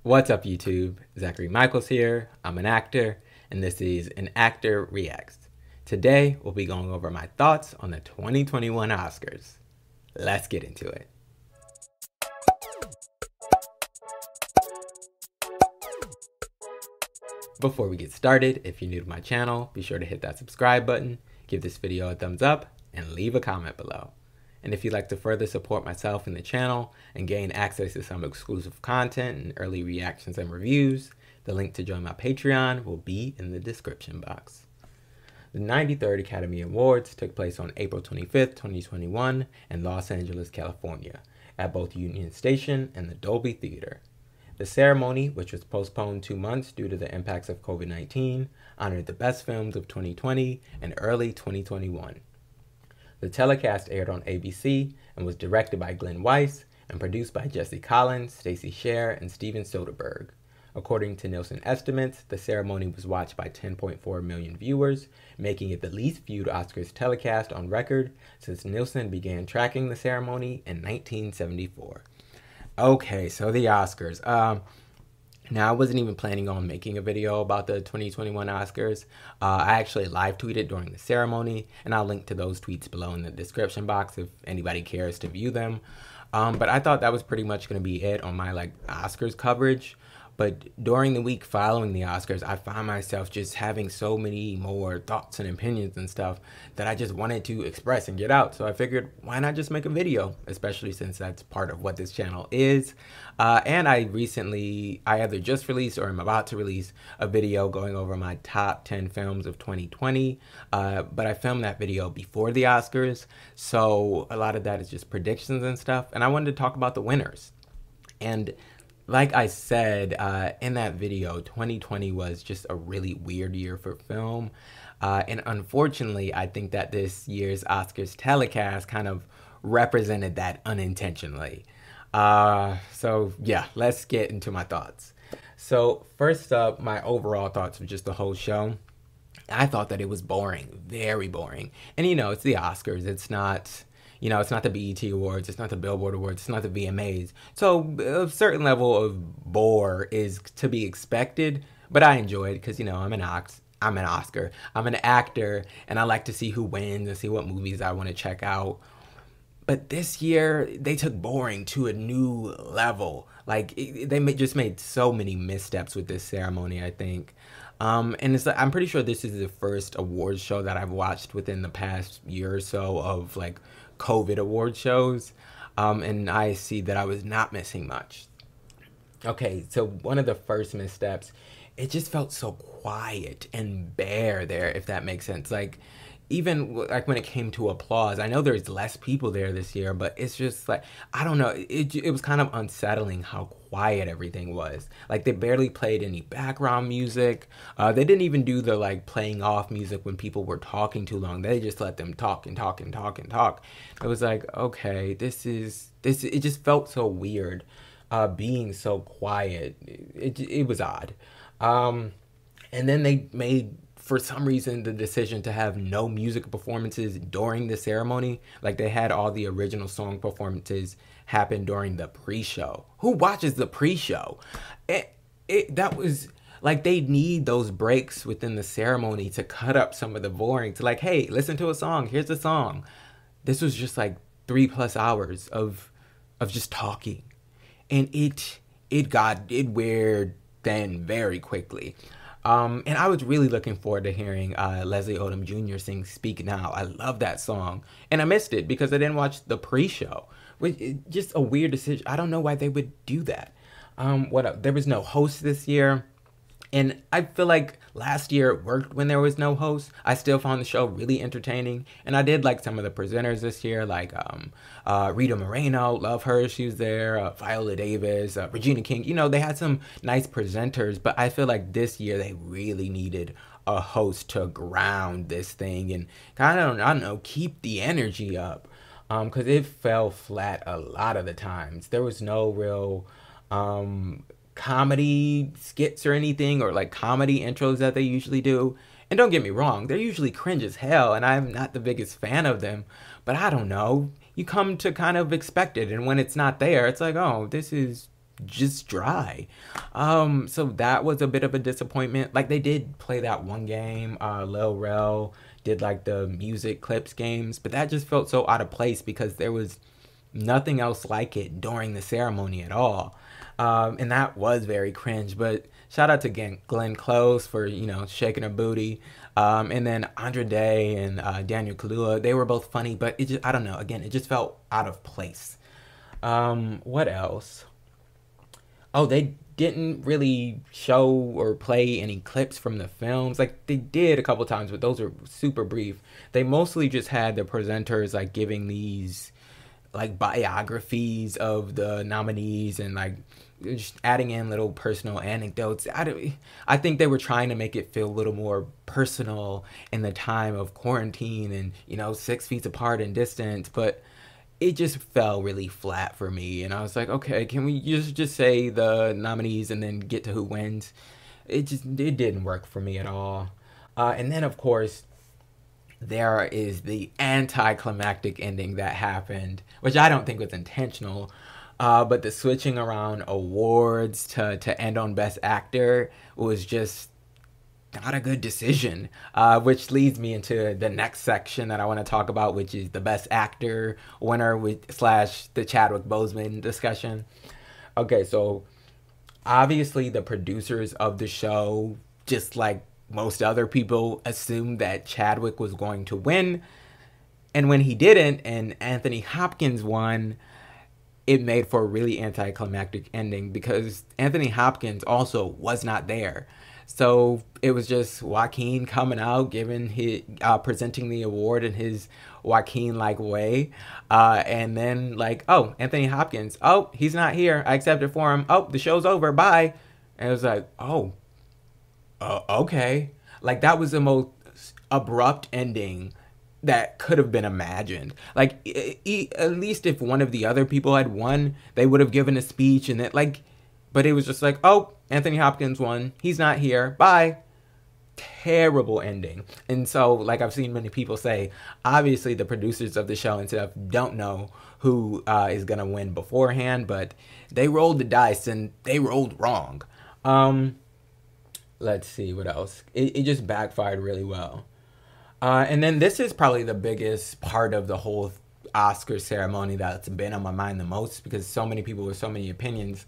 What's up, YouTube? Zachary Michaels here. I'm an actor, and this is An Actor Reacts. Today, we'll be going over my thoughts on the 2021 Oscars. Let's get into it. Before we get started, if you're new to my channel, be sure to hit that subscribe button, give this video a thumbs up, and leave a comment below. And if you'd like to further support myself and the channel and gain access to some exclusive content and early reactions and reviews, the link to join my Patreon will be in the description box. The 93rd Academy Awards took place on April 25th, 2021 in Los Angeles, California, at both Union Station and the Dolby Theatre. The ceremony, which was postponed 2 months due to the impacts of COVID-19, honored the best films of 2020 and early 2021. The telecast aired on ABC and was directed by Glenn Weiss and produced by Jesse Collins, Stacey, Sher, and Steven Soderbergh. According to Nielsen estimates, the ceremony was watched by 10.4 million viewers, making it the least viewed Oscars telecast on record since Nielsen began tracking the ceremony in 1974. Okay, so the Oscars. Now, I wasn't even planning on making a video about the 2021 Oscars. I actually live tweeted during the ceremony, and I'll link to those tweets below in the description box if anybody cares to view them. But I thought that was pretty much going to be it on my Oscars coverage. But during the week following the Oscars, I found myself just having so many more thoughts and opinions and stuff that I just wanted to express and get out. So I figured, why not just make a video, especially since that's part of what this channel is. And I either just released or am about to release a video going over my top 10 films of 2020. But I filmed that video before the Oscars, so a lot of that is just predictions and stuff. And I wanted to talk about the winners. And like I said in that video, 2020 was just a really weird year for film. And unfortunately, I think that this year's Oscars telecast kind of represented that unintentionally. So yeah, let's get into my thoughts. So first up, my overall thoughts of just the whole show. I thought that it was boring, very boring. And it's the Oscars. It's not the BET Awards, it's not the Billboard Awards, it's not the VMAs. So a certain level of bore is to be expected, but I enjoy it because, I'm an Oscar, I'm an actor, and I like to see who wins and see what movies I want to check out. But this year, they took boring to a new level. They just made so many missteps with this ceremony, I think. And I'm pretty sure this is the first awards show that I've watched within the past year or so of COVID award shows, and I see that I was not missing much. Okay, so one of the first missteps, it just felt so quiet and bare there, if that makes sense. Even when it came to applause, I know there's less people there this year, but it's just I don't know, it was kind of unsettling how quiet everything was. They barely played any background music. They didn't even do the playing off music when people were talking too long. They just let them talk and talk and talk and talk. It was okay, it just felt so weird being so quiet. It was odd. And then they made, for some reason, the decision to have no music performances during the ceremony. They had all the original song performances happen during the pre-show. Who watches the pre-show? That was they need those breaks within the ceremony to cut up some of the boring, to hey, listen to a song, here's the song. This was just 3+ hours of just talking. And it got weird then very quickly. And I was really looking forward to hearing Leslie Odom Jr. sing Speak Now. I love that song. And I missed it because I didn't watch the pre-show. Just a weird decision. I don't know why they would do that. There was no host this year. And I feel last year it worked when there was no host. I still found the show really entertaining. And I did some of the presenters this year, Rita Moreno, love her, she was there, Viola Davis, Regina King. They had some nice presenters, but I feel this year they really needed a host to ground this thing and I don't know, keep the energy up. Because it fell flat a lot of the times. There was no real comedy skits or anything, or comedy intros that they usually do. And don't get me wrong, they're usually cringe as hell, and I'm not the biggest fan of them, but I don't know, you come to kind of expect it, and when it's not there, it's oh, this is just dry. So that was a bit of a disappointment. Like, they did play that one game, Lil Rel did like the music clips games, but that just felt so out of place because there was nothing else like it during the ceremony at all. And that was very cringe, but shout out to Glenn Close for, you know, shaking her booty. And then Andra Day and Daniel Kaluuya, they were both funny, but it just, I don't know, again, it just felt out of place. What else? Oh, they didn't really show or play any clips from the films. Like, they did a couple times, but those are super brief. They mostly just had the presenters like giving these like biographies of the nominees and like just adding in little personal anecdotes. I think they were trying to make it feel a little more personal in the time of quarantine and, you know, 6 feet apart and distance, but it just fell really flat for me. And I was like, okay, can we just say the nominees and then get to who wins? It didn't work for me at all. And then, of course, there is the anticlimactic ending that happened, which I don't think was intentional. But the switching around awards to end on Best Actor was just not a good decision, which leads me into the next section that I want to talk about, which is the Best Actor winner slash the Chadwick Boseman discussion. Okay, so obviously the producers of the show, just like most other people, assumed that Chadwick was going to win. And when he didn't and Anthony Hopkins won, it made for a really anticlimactic ending because Anthony Hopkins also was not there. So it was just Joaquin coming out, giving his, presenting the award in his Joaquin-like way. And then like, oh, Anthony Hopkins, oh, he's not here. I accepted for him. Oh, the show's over. Bye. And it was like, oh, okay. Like, that was the most abrupt ending that could have been imagined. Like, at least if one of the other people had won, they would have given a speech and it like, but it was just like, oh, Anthony Hopkins won. He's not here. Bye. Terrible ending. And so, like, I've seen many people say, obviously the producers of the show and stuff don't know who is going to win beforehand, but they rolled the dice and they rolled wrong. Let's see what else. It just backfired really well. And then this is probably the biggest part of the whole Oscar ceremony that's been on my mind the most because so many people with so many opinions.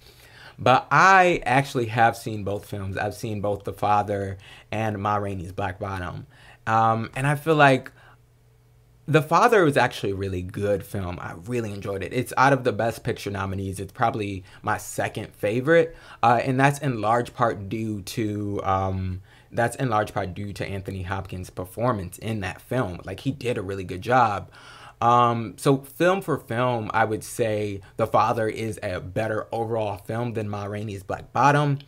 But I actually have seen both films. I've seen both The Father and Ma Rainey's Black Bottom. And I feel like The Father was actually a really good film. I really enjoyed it. It's out of the Best Picture nominees. It's probably my second favorite. And that's in large part due to Anthony Hopkins' performance in that film. Like, he did a really good job. So film for film, I would say The Father is a better overall film than Ma Rainey's Black Bottom.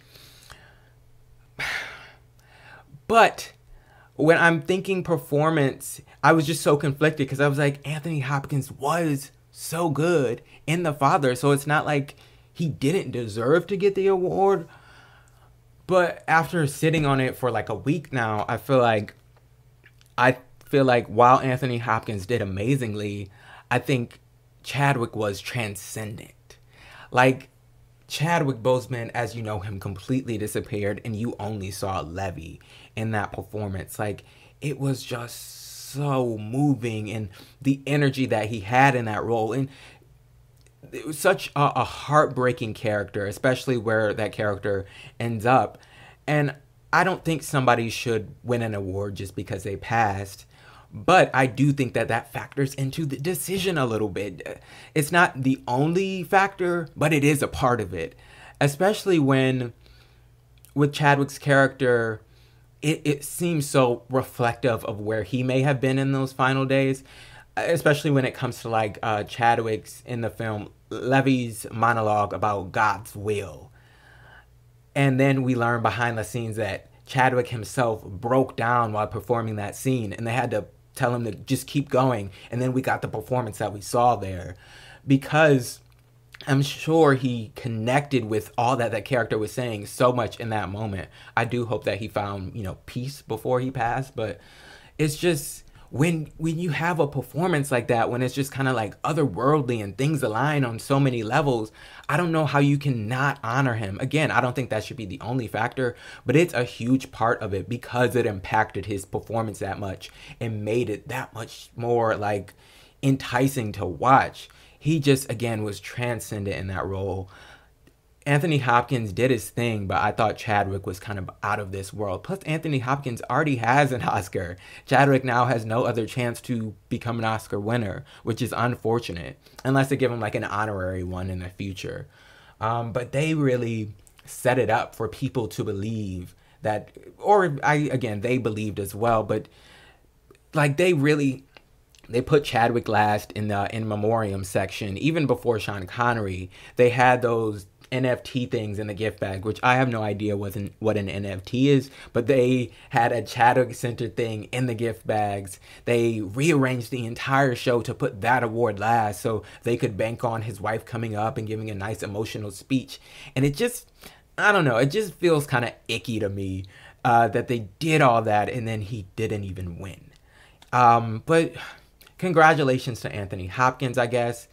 But when I'm thinking performance, I was just so conflicted because I was like, Anthony Hopkins was so good in The Father. So it's not like he didn't deserve to get the award. But after sitting on it for like a week now, I feel like while Anthony Hopkins did amazingly, I think Chadwick was transcendent. Like, Chadwick Boseman, as you know him, completely disappeared and you only saw Levy in that performance. Like, it was just so moving and the energy that he had in that role. And it was such a heartbreaking character, especially where that character ends up. And I don't think somebody should win an award just because they passed. But I do think that factors into the decision a little bit. It's not the only factor, but it is a part of it. Especially when, with Chadwick's character, it seems so reflective of where he may have been in those final days. Especially when it comes to, like, Chadwick's, in the film, Levy's monologue about God's will. And then we learn behind the scenes that Chadwick himself broke down while performing that scene. And they had to tell him to just keep going. And then we got the performance that we saw there. Because I'm sure he connected with all that character was saying so much in that moment. I do hope that he found, you know, peace before he passed. But it's just, when you have a performance like that, when it's just kind of like otherworldly and things align on so many levels, I don't know how you can not honor him. Again, I don't think that should be the only factor, but it's a huge part of it because it impacted his performance that much and made it that much more like enticing to watch. He just, again, was transcendent in that role. Anthony Hopkins did his thing, but I thought Chadwick was kind of out of this world. Plus, Anthony Hopkins already has an Oscar. Chadwick now has no other chance to become an Oscar winner, which is unfortunate, unless they give him like an honorary one in the future. But they really set it up for people to believe that, again, they believed as well, but like they put Chadwick last in the in memoriam section. Even before Sean Connery, they had those NFT things in the gift bag, which I have no idea what an NFT is, but they had a Chadwick Center thing in the gift bags. They rearranged the entire show to put that award last so they could bank on his wife coming up and giving a nice emotional speech. And it just, I don't know, it just feels kind of icky to me that they did all that and then he didn't even win. But congratulations to Anthony Hopkins, I guess.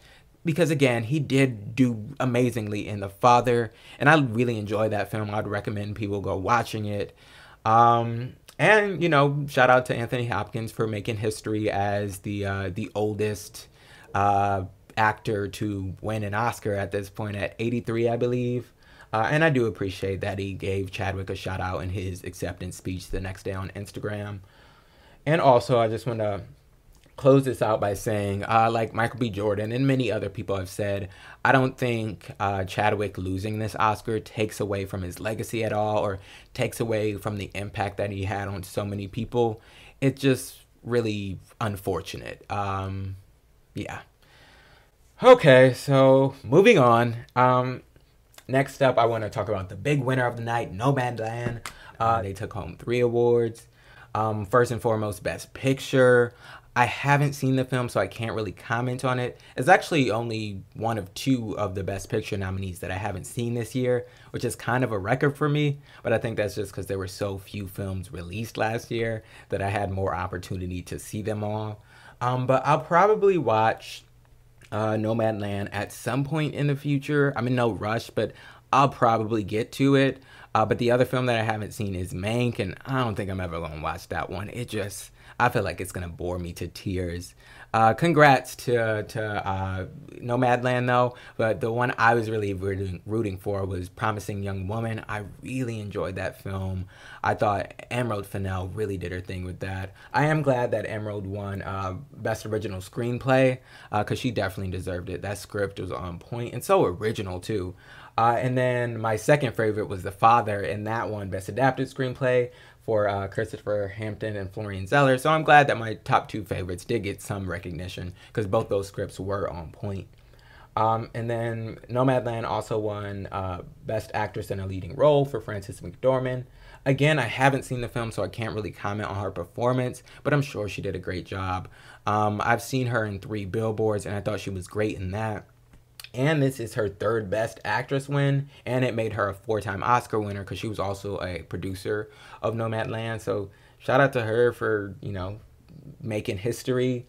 Because again, he did do amazingly in The Father, and I really enjoyed that film. I'd recommend people go watching it. And you know, shout out to Anthony Hopkins for making history as the oldest actor to win an Oscar at this point at 83, I believe. And I do appreciate that he gave Chadwick a shout out in his acceptance speech the next day on Instagram. And also, I just want to close this out by saying, like Michael B. Jordan and many other people have said, I don't think Chadwick losing this Oscar takes away from his legacy at all or takes away from the impact that he had on so many people. It's just really unfortunate. Yeah. Okay, so moving on. Next up, I want to talk about the big winner of the night, Nomadland. They took home 3 awards. First and foremost, Best Picture. I haven't seen the film, so I can't really comment on it. It's actually only one of 2 of the Best Picture nominees that I haven't seen this year, which is kind of a record for me. But I think that's just because there were so few films released last year that I had more opportunity to see them all. But I'll probably watch Nomadland at some point in the future. I'm in no rush, but I'll probably get to it. But the other film that I haven't seen is Mank, and I don't think I'm ever going to watch that one. I feel like it's going to bore me to tears. Congrats to Nomadland, though. But the one I was really rooting for was Promising Young Woman. I really enjoyed that film. I thought Emerald Fennell really did her thing with that. I am glad that Emerald won Best Original Screenplay because she definitely deserved it. That script was on point and so original, too. And then my second favorite was The Father, and that one Best Adapted Screenplay for Christopher Hampton and Florian Zeller. So I'm glad that my top 2 favorites did get some recognition because both those scripts were on point. And then Nomadland also won Best Actress in a Leading Role for Frances McDormand. Again, I haven't seen the film, so I can't really comment on her performance, but I'm sure she did a great job. I've seen her in 3 Billboards, and I thought she was great in that. And this is her 3rd Best Actress win, and it made her a 4-time Oscar winner because she was also a producer of Nomadland. So shout out to her for, you know, making history.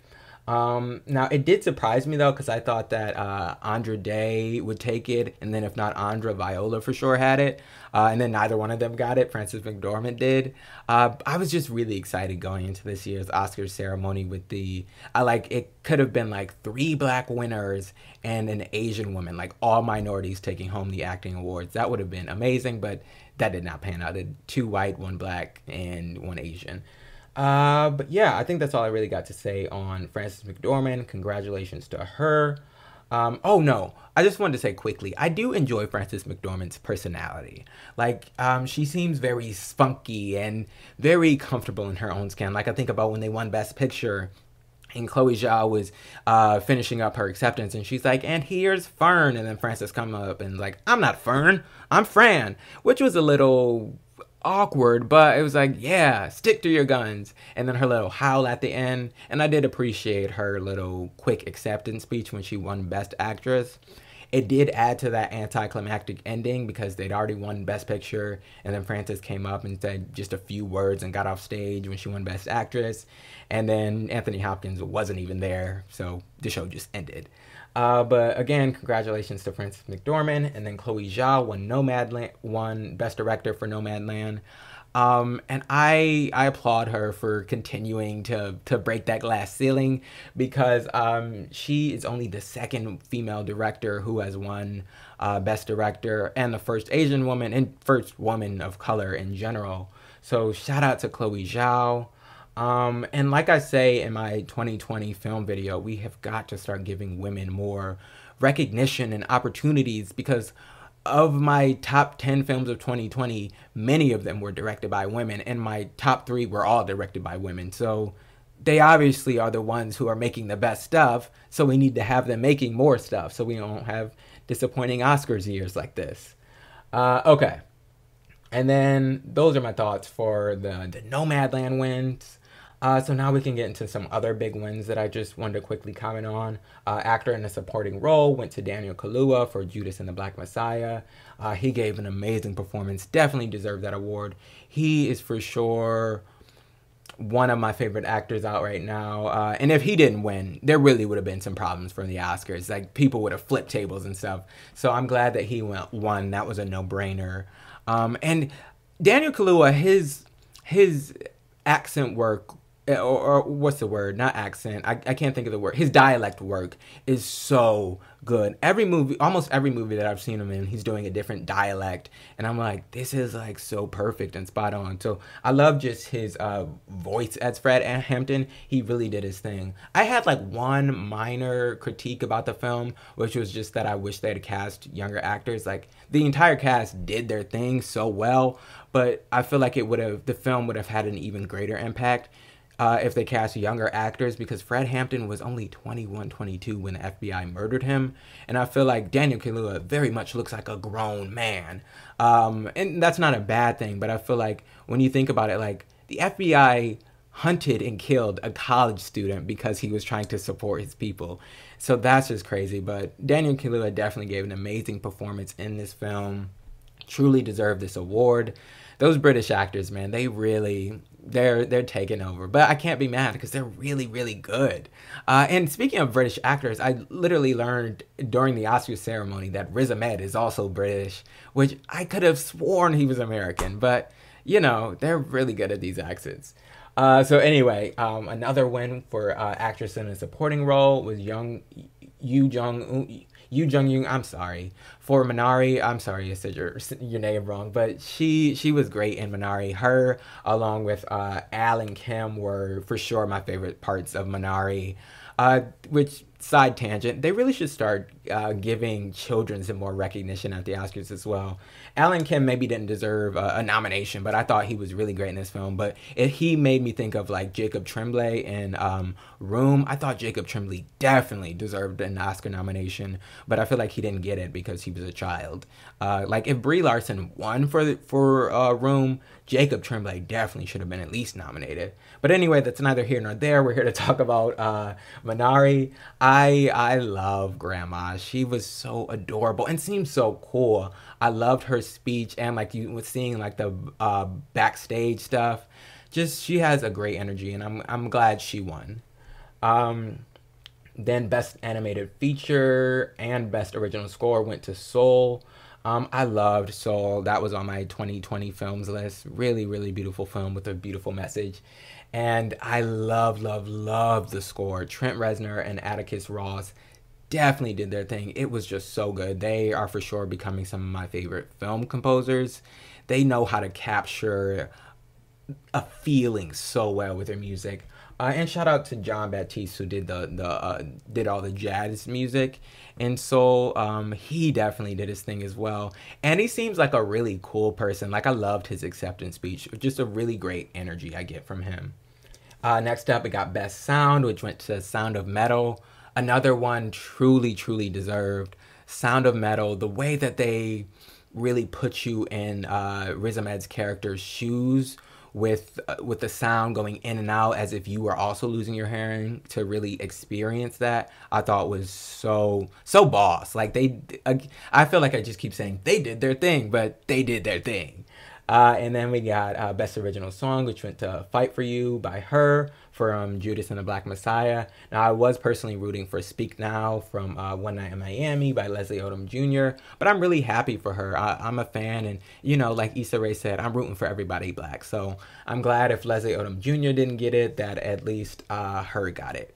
Now, it did surprise me, though, because I thought that Andra Day would take it, and then if not Andra, Viola for sure had it, and then neither one of them got it. Frances McDormand did. I was just really excited going into this year's Oscars ceremony with it could have been like 3 Black winners and an Asian woman, like all minorities taking home the acting awards. That would have been amazing, but that did not pan out. 2 white, 1 Black, and 1 Asian. But yeah, I think that's all I really got to say on Frances McDormand. Congratulations to her. Oh no, I just wanted to say quickly, I do enjoy Frances McDormand's personality. Like, she seems very spunky and very comfortable in her own skin. Like, I think about when they won Best Picture and Chloe Zhao was finishing up her acceptance, and she's like, and here's Fern, and then Frances come up and like, I'm not Fern, I'm Fran, which was a little awkward, but it was like, yeah, stick to your guns. And then her little howl at the end, and I did appreciate her little quick acceptance speech when she won Best Actress. It did add to that anticlimactic ending because they'd already won Best Picture, and then Frances came up and said just a few words and got off stage when she won Best Actress, and then Anthony Hopkins wasn't even there, so the show just ended. But again, congratulations to Frances McDormand, and then Chloe Zhao won Best Director for Nomadland. And I applaud her for continuing to break that glass ceiling, because she is only the second female director who has won Best Director, and the first Asian woman and first woman of color in general. So shout out to Chloe Zhao. And like I say in my 2020 film video, we have got to start giving women more recognition and opportunities, because of my top 10 films of 2020, many of them were directed by women, and my top 3 were all directed by women. So they obviously are the ones who are making the best stuff, so we need to have them making more stuff so we don't have disappointing Oscars years like this. Okay. And then those are my thoughts for the Nomadland wins. So now we can get into some other big wins that I just wanted to quickly comment on. Actor in a supporting role went to Daniel Kaluuya for Judas and the Black Messiah. He gave an amazing performance, definitely deserved that award. He is for sure one of my favorite actors out right now. And if he didn't win, there really would have been some problems for the Oscars. Like, people would have flipped tables and stuff. So I'm glad that he won. That was a no-brainer. And Daniel Kaluuya, his accent work, or what's the word? Not accent. I can't think of the word. His dialect work is so good. Almost every movie that I've seen him in, he's doing a different dialect. And I'm like, this is like so perfect and spot on. So I love just his voice as Fred Hampton. He really did his thing. I had like one minor critique about the film, which was just that I wish they'd cast younger actors. Like, the entire cast did their thing so well, but I feel like the film would have had an even greater impact if they cast younger actors, because Fred Hampton was only 21, 22 when the FBI murdered him. And I feel like Daniel Kaluuya very much looks like a grown man. And that's not a bad thing, but I feel like when you think about it, like, the FBI hunted and killed a college student because he was trying to support his people. So that's just crazy. But Daniel Kaluuya definitely gave an amazing performance in this film. Truly deserved this award. Those British actors, man, they're taking over. But I can't be mad because they're really, really good. And speaking of British actors, I literally learned during the Oscar ceremony that Riz Ahmed is also British, which I could have sworn he was American. But, you know, they're really good at these accents. So anyway, another win for actress in a supporting role was Yoo Jung-yoon, I'm sorry, for Minari. I'm sorry I said your name wrong, but she was great in Minari. Her, along with Al and Kim, were for sure my favorite parts of Minari. Which, side tangent, they really should start giving children some more recognition at the Oscars as well. Alan Kim maybe didn't deserve a nomination, but I thought he was really great in this film. But he made me think of like Jacob Tremblay in Room. I thought Jacob Tremblay definitely deserved an Oscar nomination, but I feel like he didn't get it because he was a child. Like, if Brie Larson won for Room, Jacob Tremblay definitely should have been at least nominated. But anyway, that's neither here nor there. We're here to talk about Minari. I love Grandma. She was so adorable and seemed so cool. I loved her speech, and like you was seeing like the backstage stuff. Just, she has a great energy, and I'm glad she won. Then Best Animated Feature and Best Original Score went to Soul. I loved Soul. That was on my 2020 films list. Really, really beautiful film with a beautiful message. And I love the score. Trent Reznor and Atticus Ross definitely did their thing. It was just so good. They are for sure becoming some of my favorite film composers. They know how to capture a feeling so well with their music. And shout out to John Baptiste, who did did all the jazz music, and so he definitely did his thing as well. And he seems like a really cool person. Like, I loved his acceptance speech. Just a really great energy I get from him. Next up, we got Best Sound, which went to Sound of Metal. Another one truly deserved. Sound of Metal, the way that they really put you in Riz Ahmed's character's shoes the sound going in and out as if you were also losing your hearing, to really experience that, I thought was so boss. Like I feel like I just keep saying they did their thing, but they did their thing. And then we got Best Original Song, which went to Fight For You by Her from Judas and the Black Messiah. Now, I was personally rooting for Speak Now from One Night in Miami by Leslie Odom Jr., but I'm really happy for her. I'm a fan, and, you know, like Issa Rae said, I'm rooting for everybody black. So I'm glad if Leslie Odom Jr. didn't get it, that at least Her got it.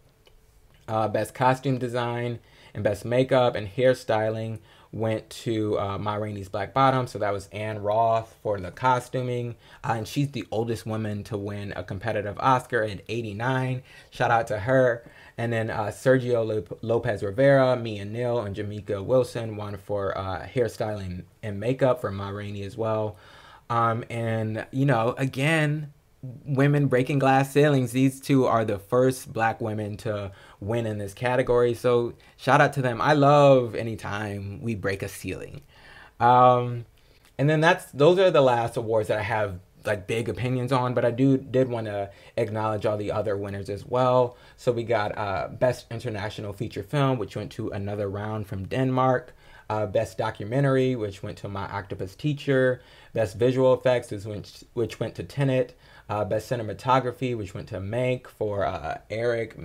Best Costume Design and Best Makeup and Hairstyling went to Ma Rainey's Black Bottom. So that was Anne Roth for the costuming. And she's the oldest woman to win a competitive Oscar at 89. Shout out to her. And then Sergio Lopez Rivera, Mia Neal, and Jamaica Wilson won for hairstyling and makeup for Ma Rainey as well. And, you know, again, women breaking glass ceilings. These two are the first black women to win in this category, so shout out to them. I love anytime we break a ceiling. And then those are the last awards that I have like big opinions on, but I did want to acknowledge all the other winners as well. So we got Best International Feature Film, which went to Another Round from Denmark. Best Documentary, which went to My Octopus Teacher. Best Visual Effects, which went to Tenet. Best Cinematography, which went to Mank for Eric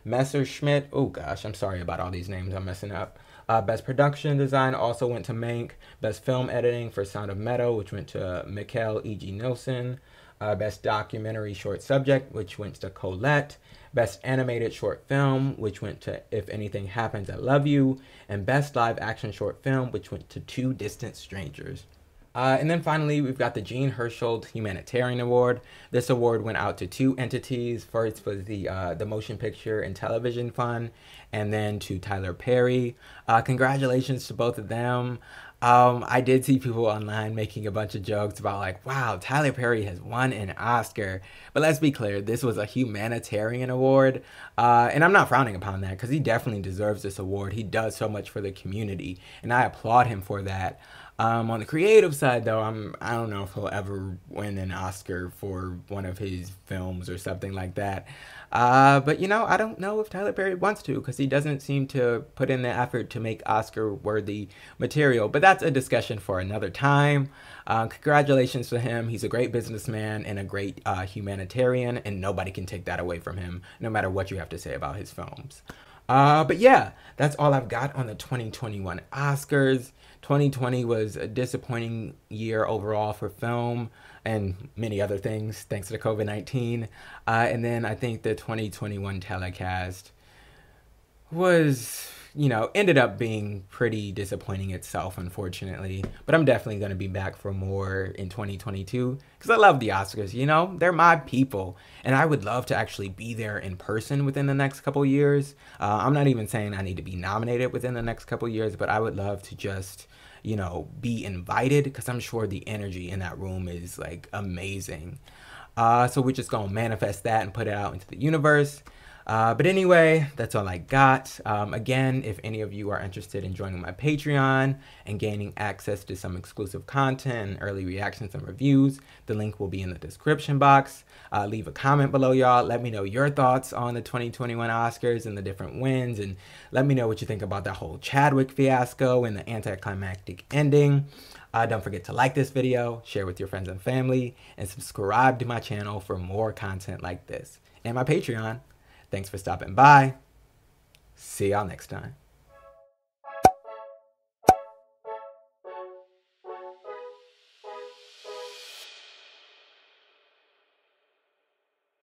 Messerschmidt. Oh gosh, I'm sorry about all these names I'm messing up. Best Production Design also went to Mank. Best Film Editing for Sound of Meadow, which went to Mikkel E.G. Nielsen. Best Documentary Short Subject, which went to Colette. Best Animated Short Film, which went to If Anything Happens, I Love You. And Best Live Action Short Film, which went to Two Distant Strangers. And then finally, we've got the Jean Hersholt Humanitarian Award. This award went out to two entities. First was the Motion Picture and Television Fund, and then to Tyler Perry. Congratulations to both of them. I did see people online making a bunch of jokes about like, wow, Tyler Perry has won an Oscar. But let's be clear, this was a humanitarian award. And I'm not frowning upon that because he definitely deserves this award. He does so much for the community, and I applaud him for that. On the creative side, though, I don't know if he'll ever win an Oscar for one of his films or something like that. But, you know, I don't know if Tyler Perry wants to because he doesn't seem to put in the effort to make Oscar-worthy material. But that's a discussion for another time. Congratulations to him. He's a great businessman and a great humanitarian, and nobody can take that away from him, no matter what you have to say about his films. But yeah, that's all I've got on the 2021 Oscars. 2020 was a disappointing year overall for film and many other things, thanks to COVID-19. And then I think the 2021 telecast was, you know, ended up being pretty disappointing itself, unfortunately. But I'm definitely going to be back for more in 2022 because I love the Oscars, you know? They're my people. And I would love to actually be there in person within the next couple years. I'm not even saying I need to be nominated within the next couple years, but I would love to just, you know, be invited because I'm sure the energy in that room is like amazing. So we're just going to manifest that and put it out into the universe. But anyway, that's all I got. Again, if any of you are interested in joining my Patreon and gaining access to some exclusive content and early reactions and reviews, the link will be in the description box. Leave a comment below, y'all. Let me know your thoughts on the 2021 Oscars and the different wins, and let me know what you think about that whole Chadwick fiasco and the anticlimactic ending. Don't forget to like this video, share with your friends and family, and subscribe to my channel for more content like this and my Patreon. Thanks for stopping by. See y'all next time.